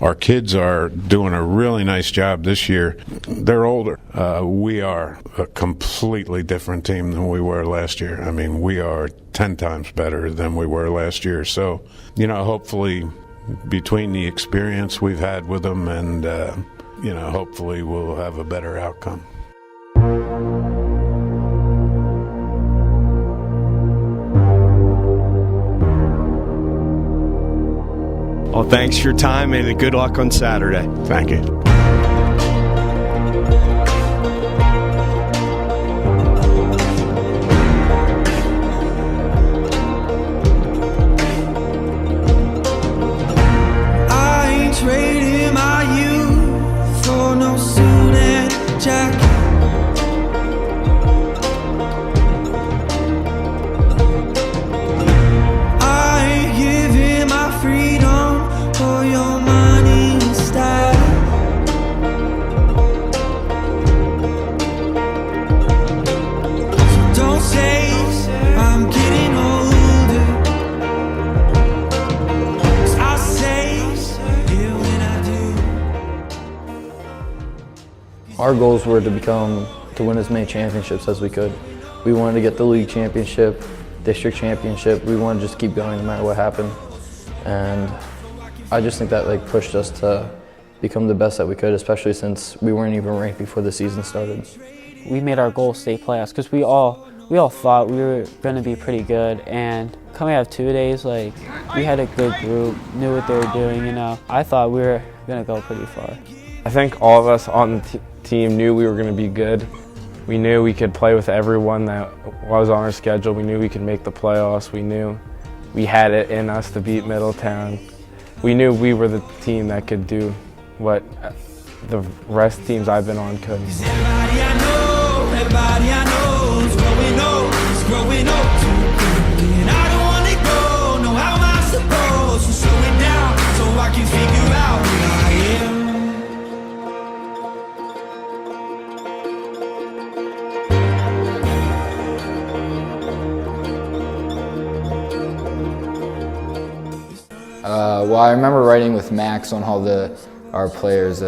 our kids are doing a really nice job this year. They're older. We are a completely different team than we were last year. I mean, we are 10 times better than we were last year. So, hopefully between the experience we've had with them and, hopefully we'll have a better outcome. Well, thanks for your time and good luck on Saturday. Thank you. I ain't trading my youth for no suit and jacket. I ain't giving my freedom for your money instead. So don't say I'm getting older, 'cause I say it when I do. Our goals were to win as many championships as we could. We wanted to get the league championship, district championship. We wanted to just keep going no matter what happened. And I just think that pushed us to become the best that we could, especially since we weren't even ranked before the season started. We made our goal state playoffs because we all thought we were going to be pretty good, and coming out of 2 days, we had a good group, knew what they were doing, I thought we were going to go pretty far. I think all of us on the team knew we were going to be good. We knew we could play with everyone that was on our schedule. We knew we could make the playoffs. We knew we had it in us to beat Middletown. We knew we were the team that could do what the rest teams I've been on couldn't. Everybody I know is growing up too quickly, and I don't wanna go. No, how am I supposed to slow it down so I can figure out who I am? Well, I remember writing with Max on all our players'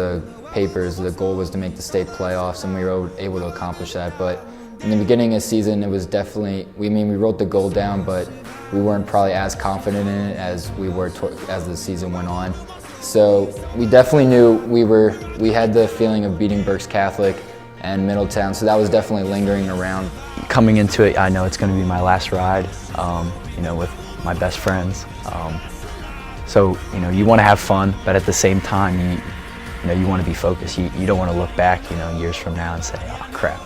papers. The goal was to make the state playoffs, and we were able to accomplish that. But in the beginning of the season, it was definitely, we wrote the goal down, but we weren't probably as confident in it as we were as the season went on. So we definitely knew we had the feeling of beating Berks Catholic and Middletown, so that was definitely lingering around. Coming into it, I know it's going to be my last ride, with my best friends. So, you want to have fun, but at the same time, you want to be focused. You don't want to look back, years from now and say, oh crap,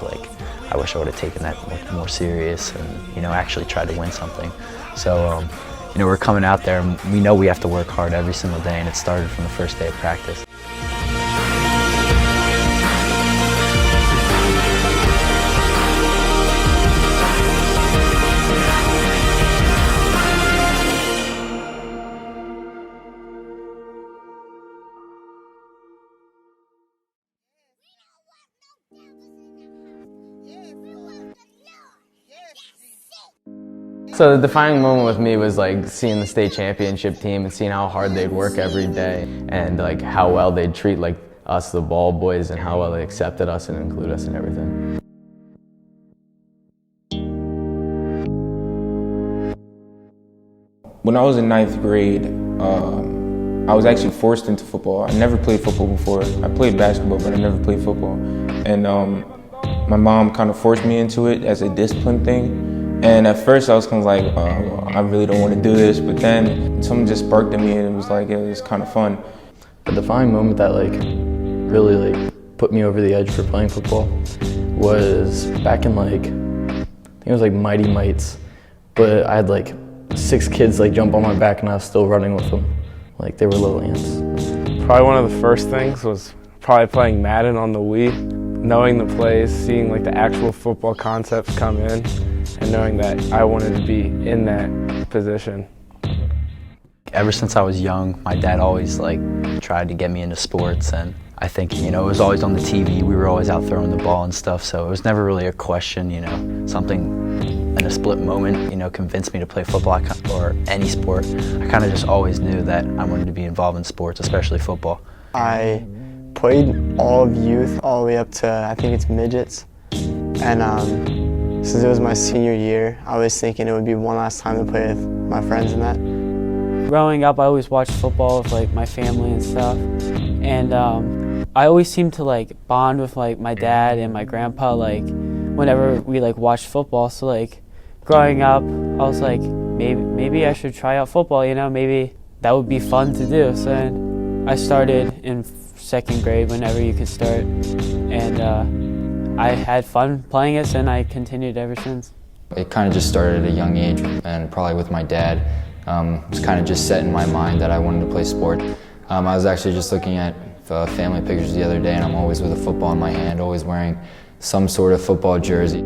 I wish I would have taken that more serious and, actually tried to win something. So, we're coming out there and we know we have to work hard every single day, and it started from the first day of practice. So the defining moment with me was seeing the state championship team and seeing how hard they'd work every day, and how well they'd treat us, the ball boys, and how well they accepted us and include us in everything. When I was in 9th grade, I was actually forced into football. I never played football before. I played basketball, but I never played football. And my mom kind of forced me into it as a discipline thing. And at first I was kind of well, I really don't want to do this, but then something just sparked in me and it was kind of fun. The defining moment that really put me over the edge for playing football was back in I think it was Mighty Mites, but I had 6 kids jump on my back and I was still running with them. They were little ants. Probably one of the first things was probably playing Madden on the Wii, knowing the plays, seeing the actual football concepts come in, and knowing that I wanted to be in that position. Ever since I was young, my dad always tried to get me into sports, and I think, it was always on the TV. We were always out throwing the ball and stuff, so it was never really a question, something in a split moment, you know, convinced me to play football or any sport. I kind of just always knew that I wanted to be involved in sports, especially football. I played all of youth, all the way up to, I think it's midgets. And since it was my senior year, I was thinking it would be one last time to play with my friends in that. Growing up, I always watched football with like my family and stuff. And I always seemed to like bond with like my dad and my grandpa like whenever we like watched football. So like growing up, I was like, maybe I should try out football, you know, maybe that would be fun to do. So then I started in 2nd grade whenever you could start. And I had fun playing it, and I continued ever since. It kind of just started at a young age, and probably with my dad. It was kind of just set in my mind that I wanted to play sport. I was actually just looking at family pictures the other day, and I'm always with a football in my hand, always wearing some sort of football jersey.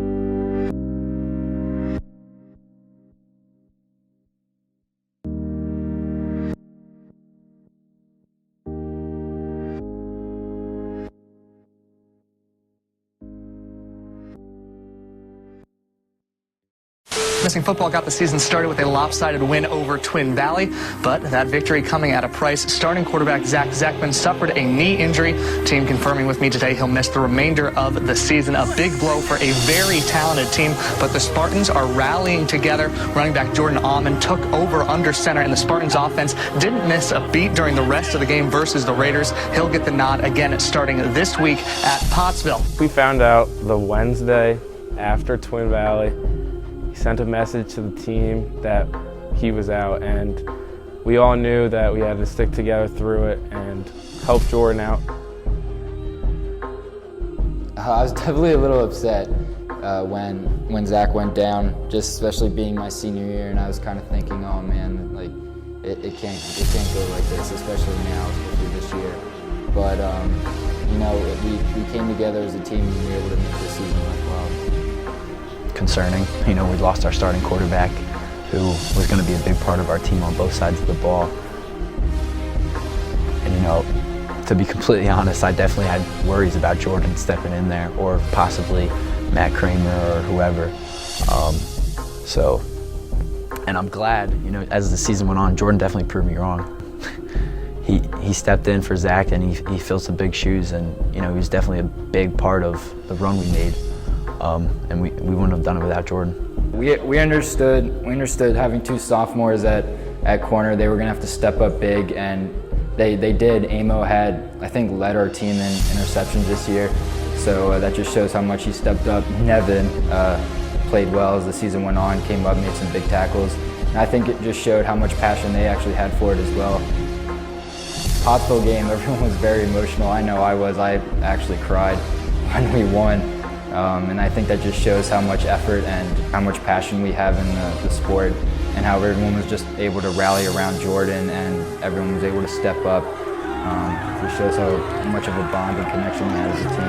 Missing football got the season started with a lopsided win over Twin Valley, but that victory coming at a price. Starting quarterback Zechman suffered a knee injury. Team confirming with me today he'll miss the remainder of the season. A big blow for a very talented team, but the Spartans are rallying together. Running back Jordan Almond took over under center, and the Spartans offense didn't miss a beat during the rest of the game versus the Raiders. He'll get the nod again starting this week at Pottsville. We found out the Wednesday after Twin Valley. He sent a message to the team that he was out, and we all knew that we had to stick together through it and help Jordan out. I was definitely a little upset when Zach went down, just especially being my senior year, and I was kind of thinking, oh man, like it can't go like this, especially now, especially this year. But you know, we came together as a team and we were able to make this season worthwhile. Concerning. You know, we lost our starting quarterback, who was going to be a big part of our team on both sides of the ball. And you know, to be completely honest, I definitely had worries about Jordan stepping in there, or possibly Matt Kramer or whoever. And I'm glad, you know, as the season went on, Jordan definitely proved me wrong. He stepped in for Zach, and he filled some big shoes, and you know, he was definitely a big part of the run we made. And we wouldn't have done it without Jordan. We understood having 2 sophomores at corner, they were gonna have to step up big, and they did. Amo had, I think, led our team in interceptions this year, so that just shows how much he stepped up. Nevin played well as the season went on, came up, made some big tackles, and I think it just showed how much passion they actually had for it as well. Pottsville game, everyone was very emotional. I know I was. I actually cried when we won. And I think that just shows how much effort and how much passion we have in the sport, and how everyone was just able to rally around Jordan and everyone was able to step up. It shows how much of a bond and connection we had as a team.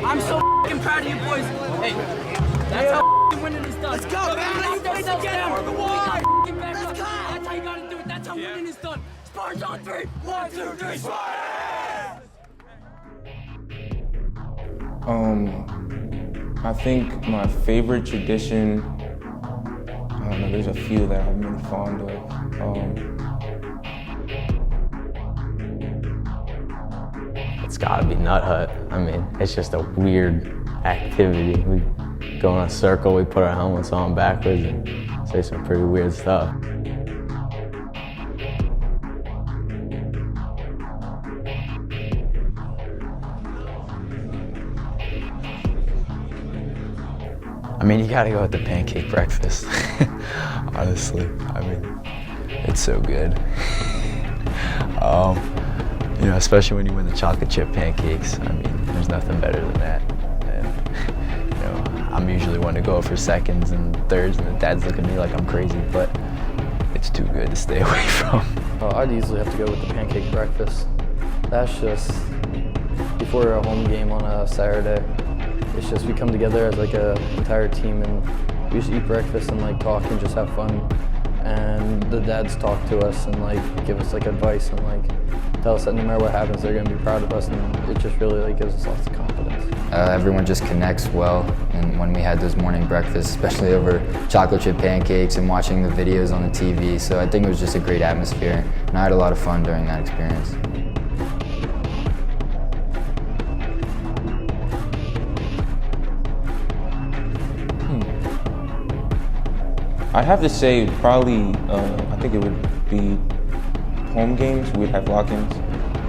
I'm so f***ing proud of you boys. Hey, that's how winning is done. Let's go, man. Let's do it together. Let's go. That's how you gotta do it. That's how winning is done. Spartans on 3. 1, 2, 3. I think my favorite tradition, I don't know, there's a few that I've been fond of. It's gotta be Nut Hut. I mean, it's just a weird activity. We go in a circle, we put our helmets on backwards and say some pretty weird stuff. I mean, you gotta go with the pancake breakfast. Honestly, I mean, it's so good. You know, especially when you win the chocolate chip pancakes. I mean, there's nothing better than that. And, you know, I'm usually one to go for seconds and thirds, and the dads look at me like I'm crazy, but it's too good to stay away from. I'd easily have to go with the pancake breakfast. That's just before a home game on a Saturday. It's just we come together as like a entire team, and we just eat breakfast and like talk and just have fun. and the dads talk to us and like give us like advice and like tell us that no matter what happens, they're gonna be proud of us, and it just really like gives us lots of confidence. Everyone just connects well, and when we had those morning breakfasts, especially over chocolate chip pancakes and watching the videos on the TV, so I think it was just a great atmosphere, and I had a lot of fun during that experience. I'd have to say probably, I think it would be home games. We'd have lock-ins,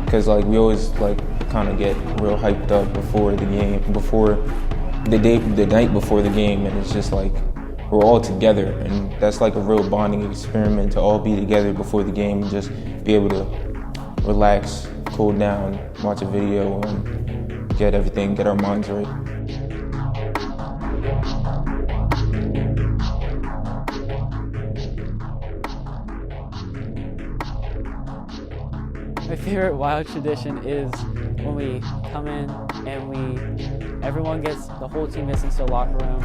because like we always like kind of get real hyped up before the game, before the night before the game, and it's just like we're all together, and that's like a real bonding experiment to all be together before the game and just be able to relax, cool down, watch a video, and get our minds right. My favorite Wild tradition is when we come in and everyone gets, the whole team gets into the locker room.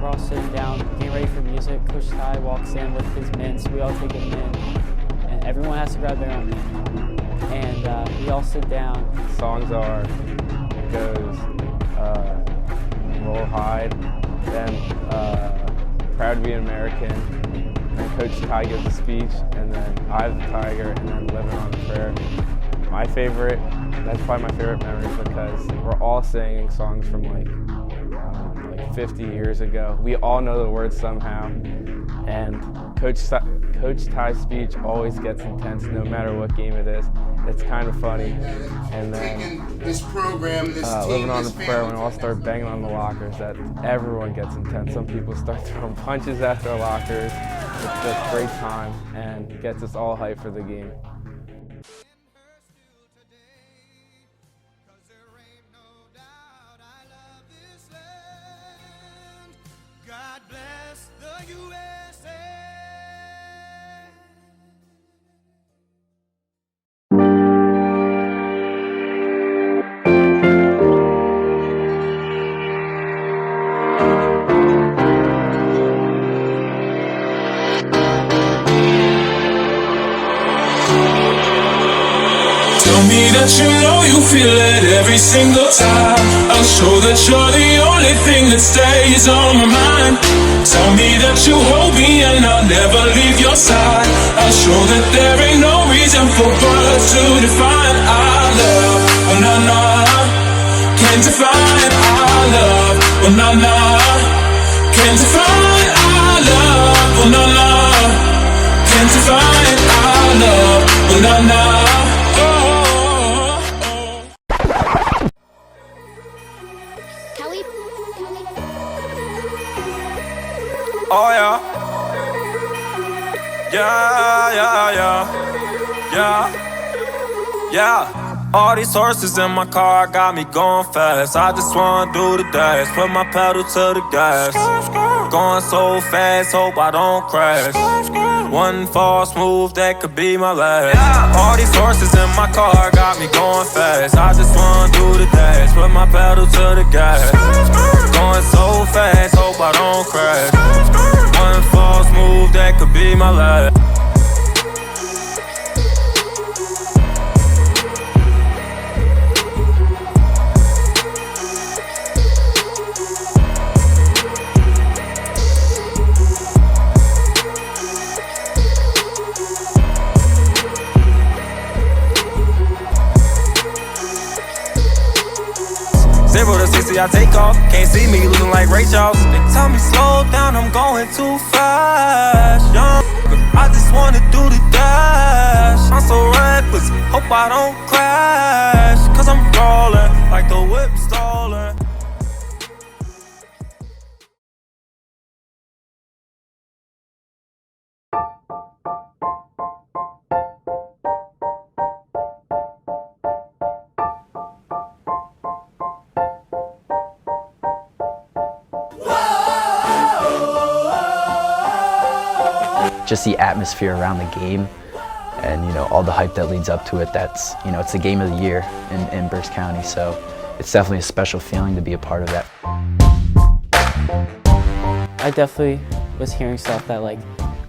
We're all sitting down, getting ready for music. Coach Ty walks in with his mints. We all take a mint, and everyone has to grab their own mint. And we all sit down. Songs are, it goes, Roll Hide, then Proud to be an American. And Coach Ty gives a speech, and then Eye of the Tiger, and then Living on a Prayer. My favorite, that's probably my favorite memory, because we're all singing songs from like 50 years ago. We all know the words somehow, and Coach Ty's speech always gets intense no matter what game it is. It's kind of funny. And then this program, Living on a Prayer, when we all start banging on the lockers, that everyone gets intense. Some people start throwing punches at their lockers. It's a great time and gets us all hyped for the game. God bless the USA. Tell me that you know you feel it every single time. I'll show that you're the only thing that stays on my mind. Tell me that you hold me and I'll never leave your side. I'll show that there ain't no reason for words to define our love. Oh na na, can't define our love. Oh na na, can't define our love. Oh na na, can't define our love. Oh na na. Oh yeah, yeah. All these horses in my car got me going fast. I just wanna do the dash, put my pedal to the gas. Going so fast, hope I don't crash. One false move, that could be my last. All these horses in my car got me going fast. I just wanna do the dash, put my pedal to the gas. Going so fast, hope I don't crash. One false move, that could be my last. Zero to 60, I take off. Can't see me looking like Ray Charles. They tell me slow down, I'm going too fast. Young, I just wanna do the dash. I'm so reckless, hope I don't crash. Cause I'm rolling like the whip stolen. Just the atmosphere around the game and, you know, all the hype that leads up to it. That's, you know, it's the game of the year in Berks County, so it's definitely a special feeling to be a part of that. I definitely was hearing stuff that like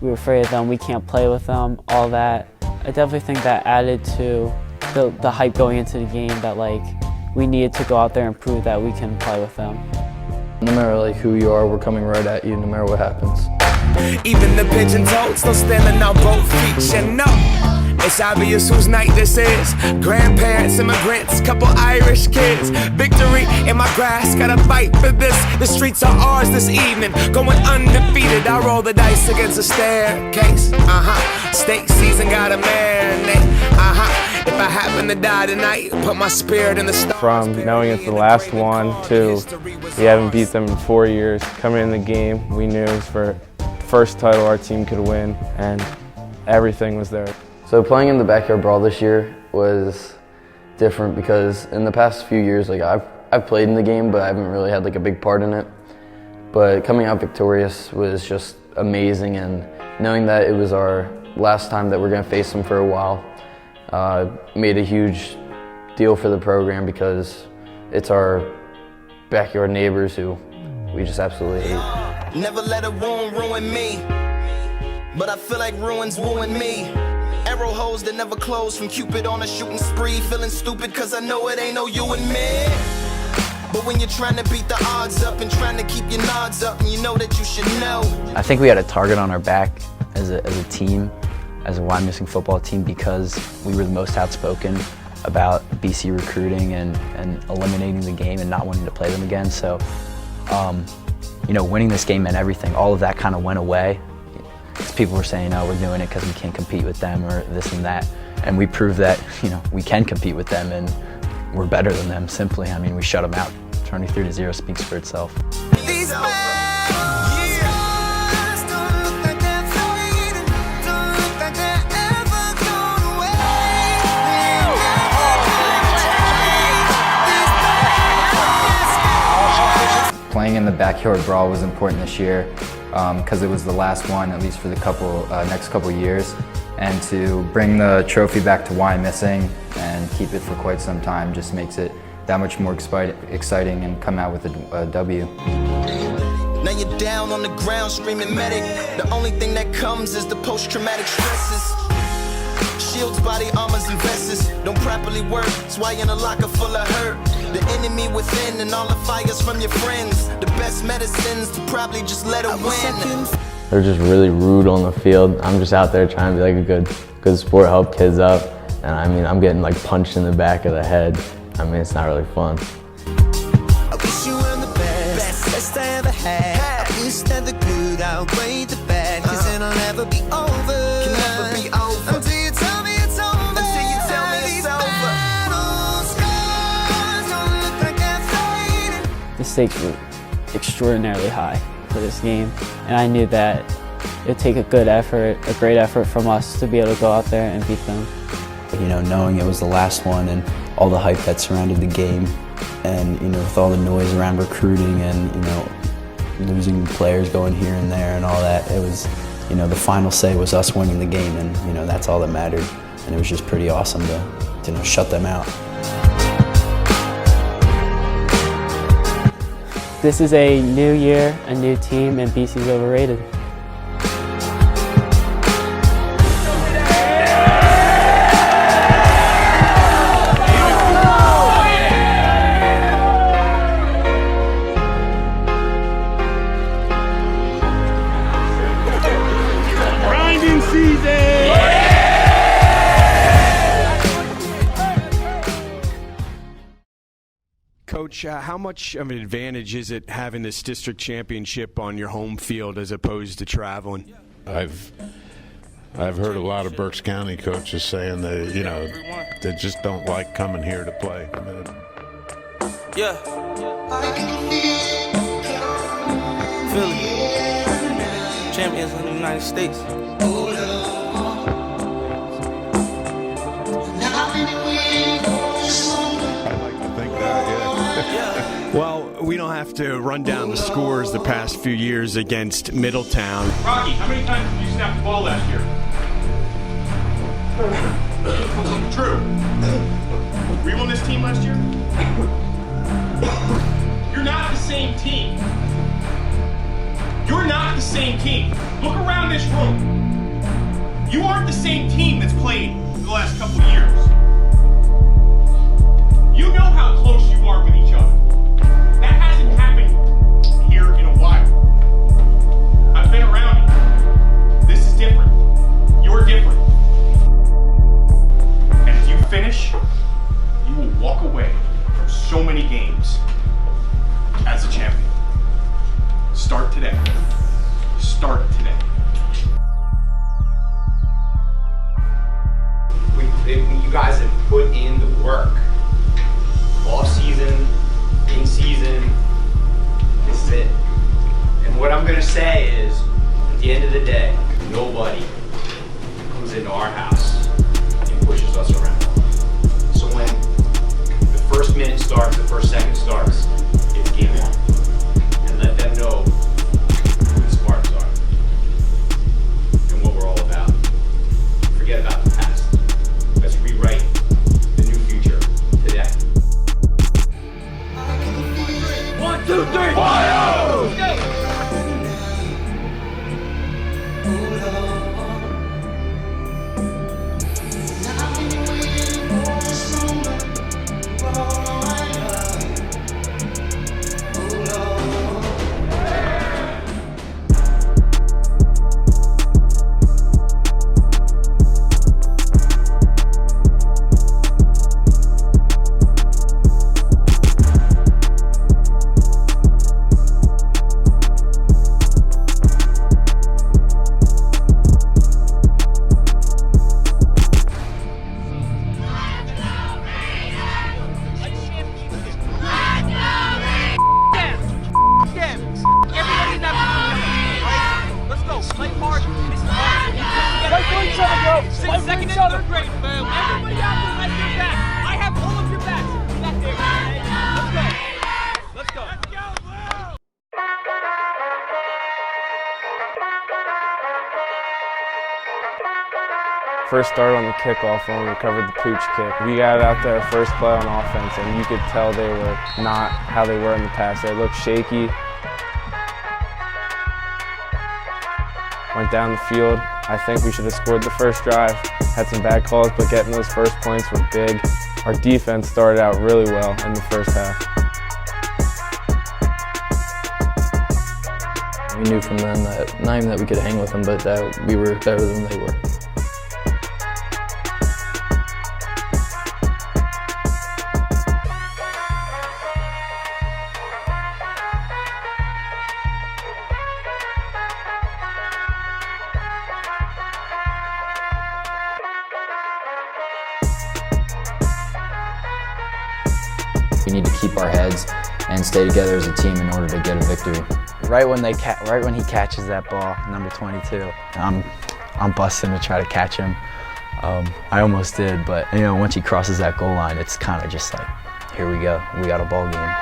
we're afraid of them, we can't play with them, all that. I definitely think that added to the hype going into the game, that like we needed to go out there and prove that we can play with them. No matter like who you are, we're coming right at you no matter what happens. Even the pigeon toes still standing on both feet, you know. It's obvious whose night this is. Grandparents, immigrants, couple Irish kids. Victory in my grasp, gotta fight for this. The streets are ours this evening, going undefeated. I roll the dice against a staircase. State season gotta marinate. If I happen to die tonight, put my spirit in the stars. From knowing it's the last one to we haven't beat them in 4 years. Coming in the game, we knew it was for the first title our team could win, and everything was there. So playing in the backyard brawl this year was different because in the past few years, like I've played in the game, but I haven't really had like a big part in it. But coming out victorious was just amazing, and knowing that it was our last time that we're going to face them for a while made a huge deal for the program because it's our backyard neighbors who we just absolutely hate. Never let a wound ruin me, but I feel like ruins wooing me. Arrow holes that never close from Cupid on a shooting spree. Feeling stupid cause I know it ain't no you and me. But when you're trying to beat the odds up and trying to keep your nods up, and you know that you should know. I think we had a target on our back as a team, as a Why Missing football team, because we were the most outspoken about BC recruiting and eliminating the game and not wanting to play them again. So, you know, winning this game meant everything. All of that kind of went away. People were saying, oh, we're doing it because we can't compete with them or this and that. And we proved that, you know, we can compete with them and we're better than them, simply. I mean, we shut them out. 23-0 speaks for itself. These Playing in the backyard brawl was important this year because it was the last one, at least for the next couple years. And to bring the trophy back to Why Missing and keep it for quite some time just makes it that much more exciting and come out with a W. Now you're down on the ground screaming medic. The only thing that comes is the post-traumatic stresses. Shields, body armors, and vests don't properly work. That's why you're in a locker full of hurt. The enemy within and all the fires from your friends. The best medicines to probably just let it win. They're just really rude on the field. I'm just out there trying to be like a good sport, help kids up. And I mean, I'm getting like punched in the back of the head. I mean, it's not really fun. I wish you were the best I ever had. I wish that the good outweighed the bad, cause it'll never be over. Can never be over. Until you tell me it's over. Until you tell me it's over. The stakes were extraordinarily high for this game, and I knew that it would take a great effort from us to be able to go out there and beat them. You know, knowing it was the last one and all the hype that surrounded the game, and you know, with all the noise around recruiting and you know, losing players going here and there and all that, it was, you know, the final say was us winning the game, and you know, that's all that mattered. And it was just pretty awesome to you know, shut them out. This is a new year, a new team, and BC's overrated. Grinding season! Coach, how much of an advantage is it having this district championship on your home field as opposed to traveling? I've heard a lot of Berks County coaches saying that, you know, they just don't like coming here to play. Yeah. Philly. Champions of the United States. Well, we don't have to run down the scores the past few years against Middletown. Rocky, how many times did you snap the ball last year? True. Were you on this team last year? You're not the same team. You're not the same team. Look around this room. You aren't the same team that's played the last couple of years. You know how close you are with each other. That hasn't happened here in a while. I've been around you. This is different. You're different. And if you finish, you will walk away from so many games as a champion. Start today. Start today. You guys have put in the work. Off season, in season, this is it. And what I'm gonna say is, at the end of the day, nobody comes into our house and pushes us around. So when the first minute starts, the first second starts, it's game on. And let them know who the Spartans are and what we're all about. Forget about the past. Let's rewrite the new future today. 1, 2, 3, fire! Let's go! First start on the kickoff when we recovered the pooch kick. We got out there first play on offense, and you could tell they were not how they were in the past. They looked shaky. Went down the field. I think we should have scored the first drive. Had some bad calls, but getting those first points were big. Our defense started out really well in the first half. We knew from then that, not even that we could hang with them, but that we were better than they were. We need to keep our heads and stay together as a team in order to get a victory. Right when he catches that ball, number 22, I'm busting to try to catch him. I almost did, but you know, once he crosses that goal line, it's kind of just like, here we go, we got a ball game.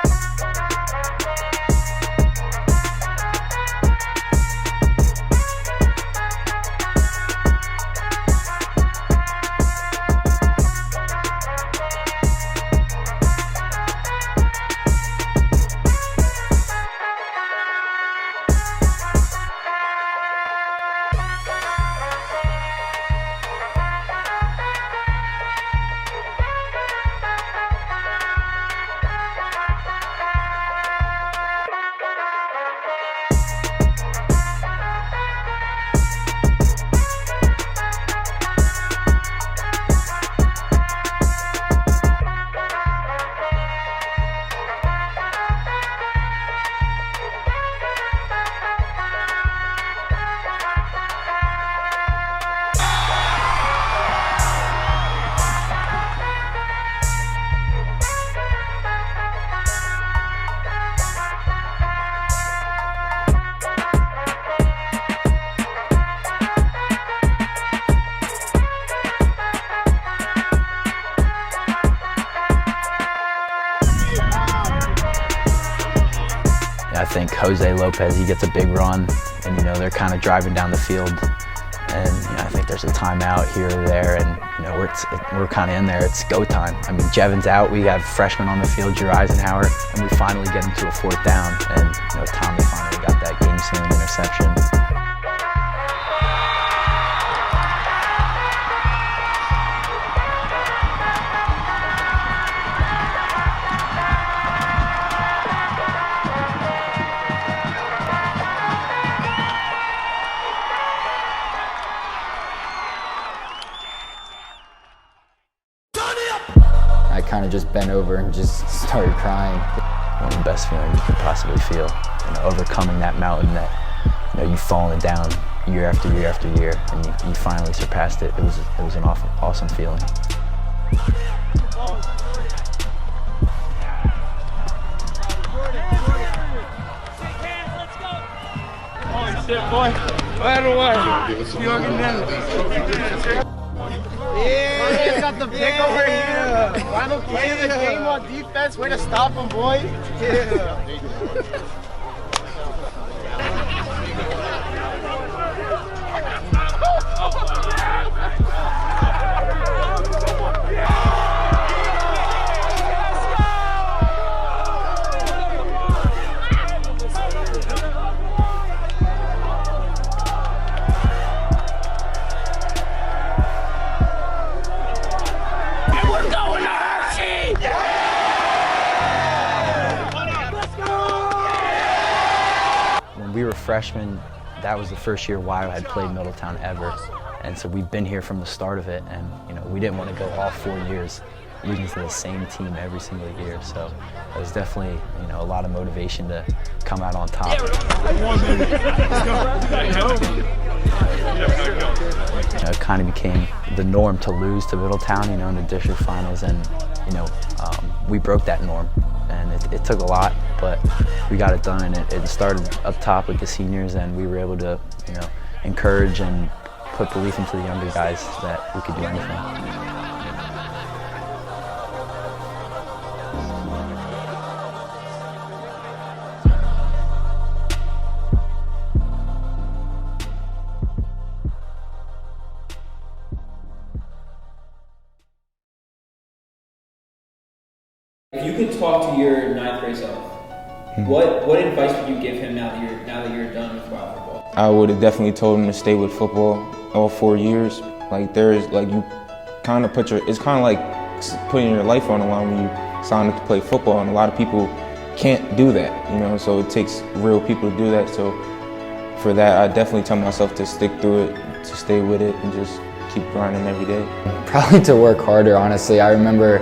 I think Jose Lopez, he gets a big run, and you know, they're kind of driving down the field, and you know, I think there's a timeout here or there, and you know, we're kind of in there. It's go time. I mean, Jevin's out. We have freshmen on the field, Drew Eisenhower, and we finally get him to a 4th down, and you know, Tommy finally got that game ceiling interception. I kind of just bent over and just started crying. One of the best feelings you could possibly feel, overcoming that mountain that you've fallen down year after year after year, and you finally surpassed it. It was an awesome feeling. Oh shit, boy! Right away. You organ down. Yeah, he's got the pick over here. Final play of the game on defense. Way to stop him, boy. Yeah. When we were freshmen, that was the first year Wyo had played Middletown ever. And so we've been here from the start of it, and we didn't want to go all 4 years leading to the same team every single year. So it was definitely a lot of motivation to come out on top. It kind of became the norm to lose to Middletown, in the district finals, and we broke that norm. And it took a lot, but we got it done, and it started up top with the seniors, and we were able to encourage and put belief into the younger guys that we could do anything. If you could talk to your ninth grade self, what advice would you give him now that you're done with WyoArea football? I would have definitely told him to stay with football all 4 years. You kind of it's kind of like putting your life on the line when you sign up to play football, and a lot of people can't do that, so it takes real people to do that. So for that, I definitely tell myself to stick through it, to stay with it, and just keep grinding every day. Probably to work harder, honestly. I remember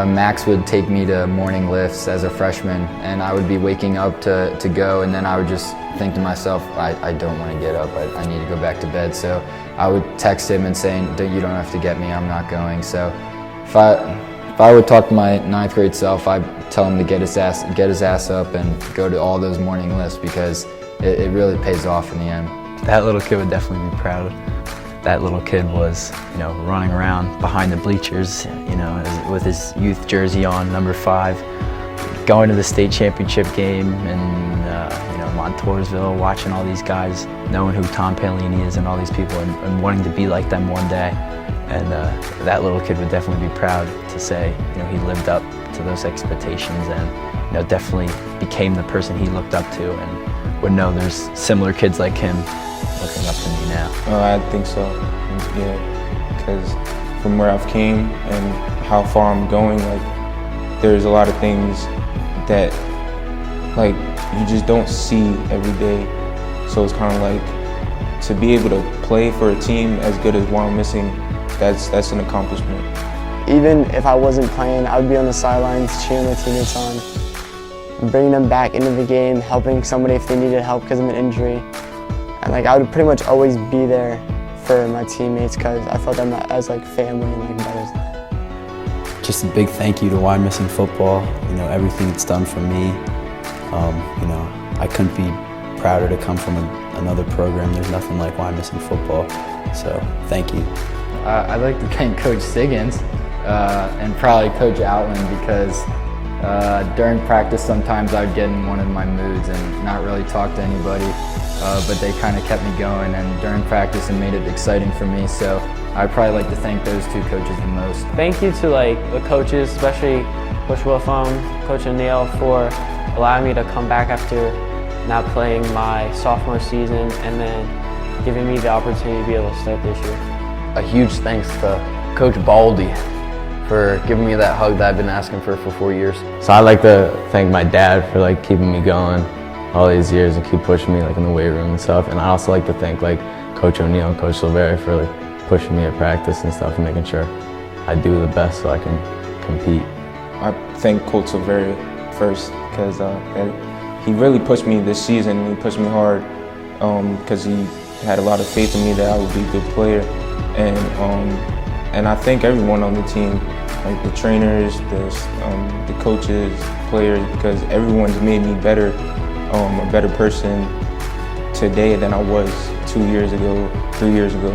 Max would take me to morning lifts as a freshman, and I would be waking up to go, and then I would just think to myself, I don't want to get up, I need to go back to bed. So I would text him and saying, you don't have to get me, I'm not going. So if I would talk to my ninth grade self, I'd tell him to get his ass up and go to all those morning lifts, because it really pays off in the end. That little kid would definitely be proud. That little kid was, running around behind the bleachers, with his youth jersey on, number 5, going to the state championship game in, Montoursville, watching all these guys, knowing who Tom Paolini is and all these people, and wanting to be like them one day. And that little kid would definitely be proud to say, he lived up to those expectations, and definitely became the person he looked up to, and would know there's similar kids like him looking up to me now. I think so, yeah, because from where I've came and how far I'm going, there's a lot of things that you just don't see every day. So it's kind of to be able to play for a team as good as WyoMissing, that's an accomplishment. Even if I wasn't playing, I would be on the sidelines cheering my teammates on, bringing them back into the game, helping somebody if they needed help because of an injury. And I would pretty much always be there for my teammates, because I felt them as family and brothers. Just a big thank you to WyoMissing football. Everything it's done for me. I couldn't be prouder to come from another program. There's nothing like WyoMissing football. So thank you. I'd like to thank Coach Siggins and probably Coach Outland, because during practice sometimes I would get in one of my moods and not really talk to anybody. But they kind of kept me going, and during practice, it made it exciting for me. So I'd probably like to thank those 2 coaches the most. Thank you to the coaches, especially Coach Wilfam, Coach O'Neill, for allowing me to come back after not playing my sophomore season and then giving me the opportunity to be able to start this year. A huge thanks to Coach Baldy for giving me that hug that I've been asking for 4 years. So I'd like to thank my dad for like keeping me going all these years and keep pushing me like in the weight room and stuff. And I also like to thank like Coach O'Neill and Coach Silveri for like pushing me at practice and stuff and making sure I do the best so I can compete. I thank Coach Silveri first because he really pushed me this season. He pushed me hard because he had a lot of faith in me that I would be a good player. And I thank everyone on the team, like the trainers, the coaches, players, because everyone's made me better, a better person today than I was 2 years ago, 3 years ago.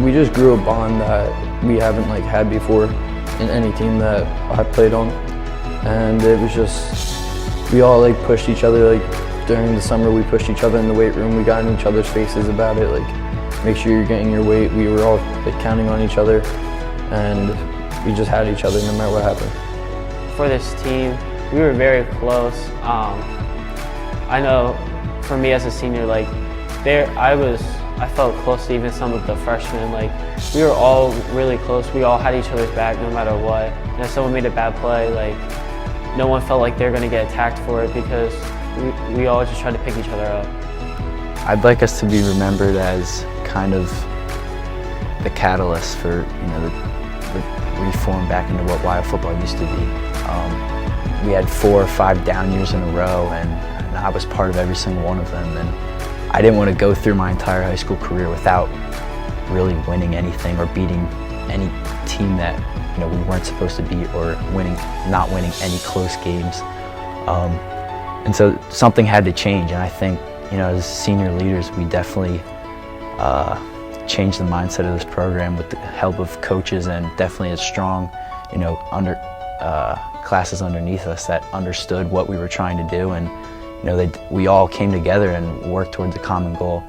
We just grew a bond that we haven't like had before in any team that I played on, and it was just, we all like pushed each other. Like during the summer, we pushed each other in the weight room. We got in each other's faces about it, like make sure you're getting your weight. We were all like counting on each other, and we just had each other no matter what happened. For this team, we were very close. I know for me as a senior, like I felt close to even some of the freshmen. Like we were all really close. We all had each other's back no matter what. And if someone made a bad play, like no one felt like they were going to get attacked for it because we all just tried to pick each other up. I'd like us to be remembered as kind of the catalyst for the reform back into what Wyo football used to be. We had 4 or 5 down years in a row, and I was part of every single one of them. And I didn't want to go through my entire high school career without really winning anything or beating any team that we weren't supposed to beat, or not winning any close games. And so something had to change, and I think as senior leaders, we definitely changed the mindset of this program with the help of coaches and definitely a strong, classes underneath us that understood what we were trying to do, and we all came together and worked towards a common goal.